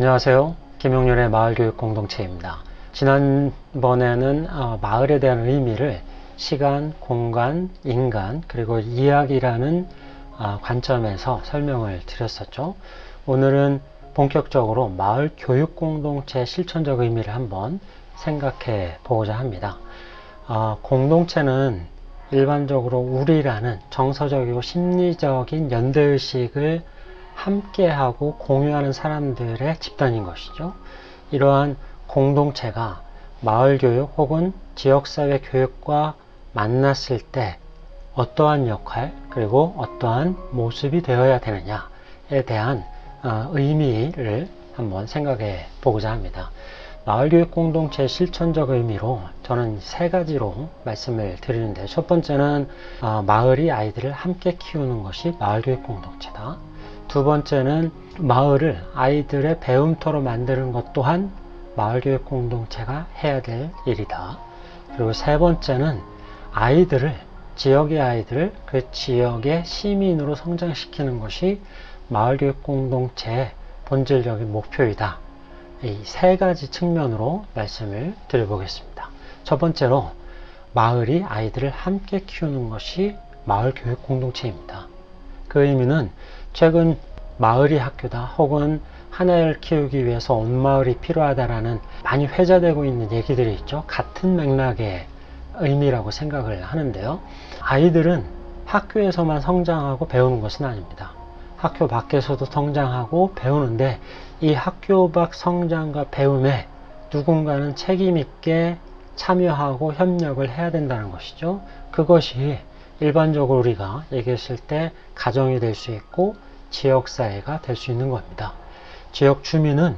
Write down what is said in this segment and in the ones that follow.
안녕하세요. 김용렬의 마을교육공동체입니다. 지난번에는 마을에 대한 의미를 시간, 공간, 인간, 그리고 이야기라는 관점에서 설명을 드렸었죠. 오늘은 본격적으로 마을 교육공동체의 실천적 의미를 한번 생각해 보고자 합니다. 공동체는 일반적으로 우리라는 정서적이고 심리적인 연대의식을 함께하고 공유하는 사람들의 집단인 것이죠. 이러한 공동체가 마을교육 혹은 지역사회 교육과 만났을 때 어떠한 역할 그리고 어떠한 모습이 되어야 되느냐에 대한 의미를 한번 생각해 보고자 합니다. 마을교육 공동체의 실천적 의미로 저는 세 가지로 말씀을 드리는데, 첫 번째는 마을이 아이들을 함께 키우는 것이 마을교육 공동체다. 두 번째는 마을을 아이들의 배움터로 만드는 것 또한 마을교육 공동체가 해야 될 일이다. 그리고 세 번째는 지역의 아이들을 그 지역의 시민으로 성장시키는 것이 마을교육 공동체의 본질적인 목표이다. 이 세 가지 측면으로 말씀을 드려보겠습니다. 첫 번째로, 마을이 아이들을 함께 키우는 것이 마을교육 공동체입니다. 그 의미는 최근 마을이 학교다 혹은 하나를 키우기 위해서 온 마을이 필요하다라는 많이 회자되고 있는 얘기들이 있죠. 같은 맥락의 의미라고 생각을 하는데요. 아이들은 학교에서만 성장하고 배우는 것은 아닙니다. 학교 밖에서도 성장하고 배우는데, 이 학교 밖 성장과 배움에 누군가는 책임 있게 참여하고 협력을 해야 된다는 것이죠. 그것이 일반적으로 우리가 얘기했을 때 가정이 될 수 있고 지역사회가 될 수 있는 겁니다. 지역 주민은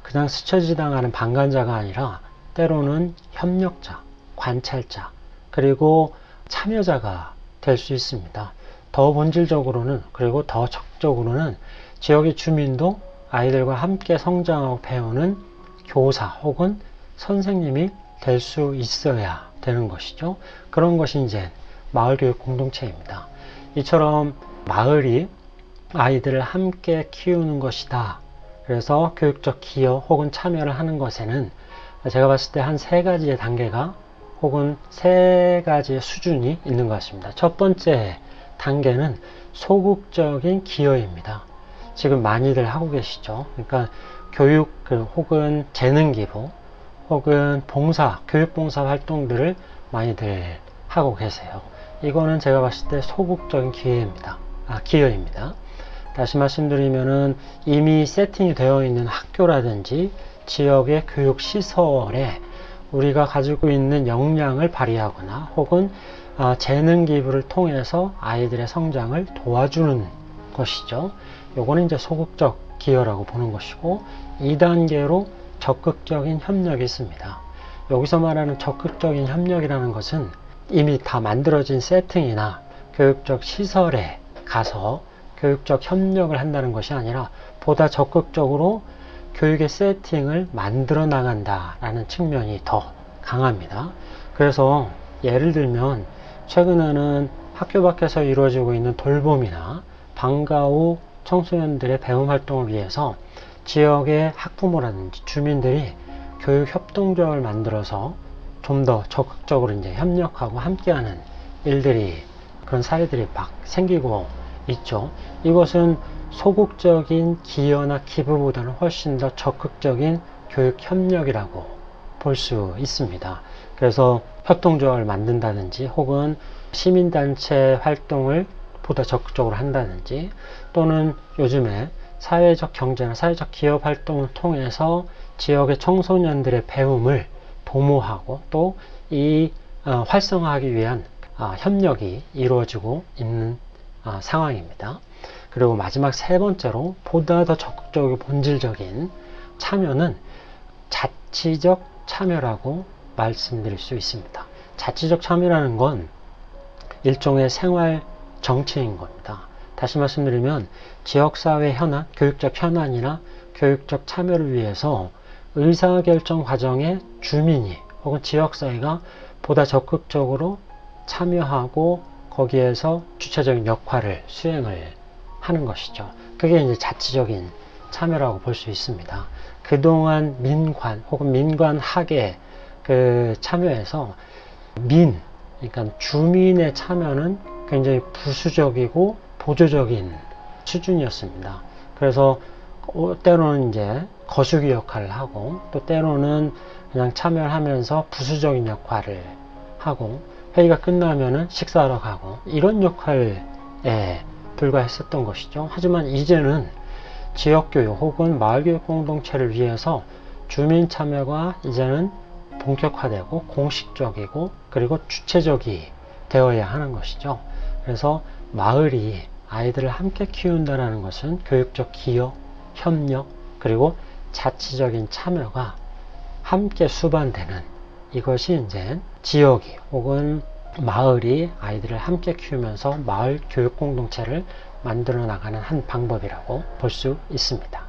그냥 스쳐지당하는 방관자가 아니라 때로는 협력자, 관찰자, 그리고 참여자가 될 수 있습니다. 더 본질적으로는, 그리고 더 적극적으로는 지역의 주민도 아이들과 함께 성장하고 배우는 교사 혹은 선생님이 될 수 있어야 되는 것이죠. 그런 것이 이제 마을교육 공동체입니다. 이처럼 마을이 아이들을 함께 키우는 것이다. 그래서 교육적 기여 혹은 참여를 하는 것에는 제가 봤을 때 한 세 가지의 단계가 혹은 세 가지의 수준이 있는 것 같습니다. 첫 번째 단계는 소극적인 기여입니다. 지금 많이들 하고 계시죠. 그러니까 교육 혹은 재능 기부 혹은 교육봉사 활동들을 많이들 하고 계세요. 이거는 제가 봤을 때 소극적인 기여입니다. 다시 말씀드리면은 이미 세팅이 되어 있는 학교라든지 지역의 교육시설에 우리가 가지고 있는 역량을 발휘하거나 혹은 재능 기부를 통해서 아이들의 성장을 도와주는 것이죠. 요거는 이제 소극적 기여라고 보는 것이고, 2단계로 적극적인 협력이 있습니다. 여기서 말하는 적극적인 협력이라는 것은 이미 다 만들어진 세팅이나 교육적 시설에 가서 교육적 협력을 한다는 것이 아니라 보다 적극적으로 교육의 세팅을 만들어 나간다라는 측면이 더 강합니다. 그래서 예를 들면 최근에는 학교 밖에서 이루어지고 있는 돌봄이나 방과 후 청소년들의 배움 활동을 위해서 지역의 학부모라든지 주민들이 교육 협동조합을 만들어서 좀 더 적극적으로 이제 협력하고 함께하는 그런 사례들이 막 생기고 있죠. 이것은 소극적인 기여나 기부보다는 훨씬 더 적극적인 교육 협력이라고 볼 수 있습니다. 그래서 협동조합을 만든다든지 혹은 시민단체 활동을 보다 적극적으로 한다든지, 또는 요즘에 사회적 경제나 사회적 기업 활동을 통해서 지역의 청소년들의 배움을 도모하고 또 이 활성화하기 위한 협력이 이루어지고 있는 상황입니다. 그리고 마지막 세 번째로 보다 더 적극적이고 본질적인 참여는 자치적 참여라고 말씀드릴 수 있습니다. 자치적 참여라는 건 일종의 생활 정치인 겁니다. 다시 말씀드리면 지역사회 현안, 교육적 현안이나 교육적 참여를 위해서 의사결정 과정에 주민이 혹은 지역사회가 보다 적극적으로 참여하고 거기에서 주체적인 역할을 수행을 하는 것이죠. 그게 이제 자치적인 참여라고 볼 수 있습니다. 그동안 민관 혹은 민관학의 그 참여에서 그러니까 주민의 참여는 굉장히 부수적이고 보조적인 수준이었습니다. 그래서 때로는 이제 거수기 역할을 하고, 또 때로는 그냥 참여를 하면서 부수적인 역할을 하고, 회의가 끝나면은 식사하러 가고, 이런 역할에 불과했었던 것이죠. 하지만 이제는 지역교육 혹은 마을교육 공동체를 위해서 주민 참여가 이제는 본격화되고 공식적이고 그리고 주체적이 되어야 하는 것이죠. 그래서 마을이 아이들을 함께 키운다는 것은 교육적 기여, 협력, 그리고 자치적인 참여가 함께 수반되는, 이것이 이제 지역이 혹은 마을이 아이들을 함께 키우면서 마을 교육 공동체를 만들어 나가는 한 방법이라고 볼 수 있습니다.